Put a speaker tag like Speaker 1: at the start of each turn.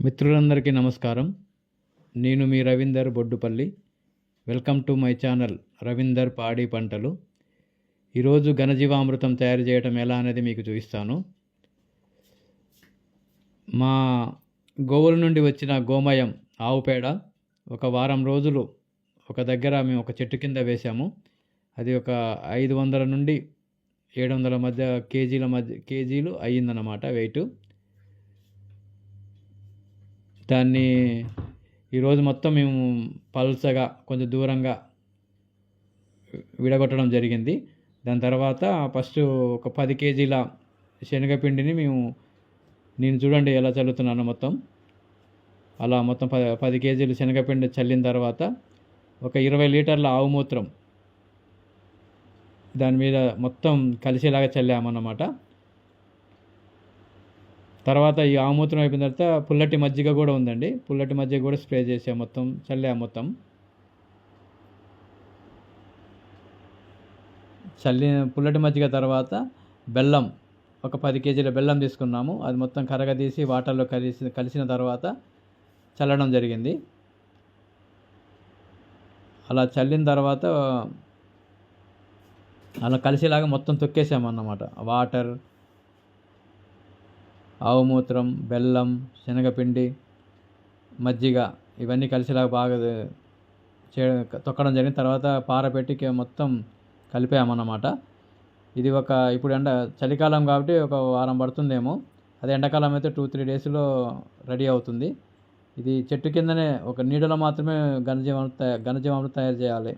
Speaker 1: మిత్రులందరికీ నమస్కారం. నేను మీ Ravinder Boddupalli. Welcome to my channel Ravinder Padi Pantalu. ఈరోజు ఘనజీవామృతం తయారు చేయటం ఎలా అనేది మీకు చూపిస్తాను. మా గోవుల నుండి వచ్చిన గోమయం ఆవు పేడ ఒక వారం రోజులు ఒక దగ్గర మేము ఒక చెట్టు కింద వేసాము. అది ఒక 500 నుండి 700 మధ్య కేజీలు అయ్యిందన్నమాట వెయిట్. దాన్ని ఈరోజు మొత్తం మేము పల్చగా కొంచెం దూరంగా విడగొట్టడం జరిగింది. దాని తర్వాత ఫస్ట్ ఒక 10 కేజీల శనగపిండిని నేను చూడండి ఎలా చల్లుతున్నాను. అలా మొత్తం 10 కేజీలు శనగపిండి చల్లిన తర్వాత ఒక 20 లీటర్ల ఆవు మూత్రం దాని మీద మొత్తం కలిసేలాగా చల్లామన్నమాట. తర్వాత ఈ ఆవుమూత్రం అయిపోయిన తర్వాత పుల్లటి మజ్జిగ కూడా ఉందండి. పుల్లటి మజ్జిగ కూడా స్ప్రే చేసాం, చల్లిన పుల్లటి మజ్జిగ తర్వాత బెల్లం ఒక 10 కేజీల బెల్లం తీసుకున్నాము. అది మొత్తం కరగదీసి వాటర్లో కలిసిన తర్వాత చల్లడం జరిగింది. అలా చల్లిన తర్వాత అలా కలిసేలాగా మొత్తం తొక్కేసామన్నమాట. వాటర్, ఆవు మూత్రం, బెల్లం, శనగపిండి, మజ్జిగ ఇవన్నీ కలిసేలాగా బాగా తొక్కడం జరిగిన తర్వాత పారపెట్టి మొత్తం కలిపామన్నమాట. ఇది ఇప్పుడు చలికాలం కాబట్టి ఒక వారం పడుతుందేమో. అదే ఎండాకాలం అయితే 2-3 డేస్లో రెడీ అవుతుంది. ఇది చెట్టు కిందనే ఒక నీడలో మాత్రమే ఘనజీవామృతం తయారు చేయాలి.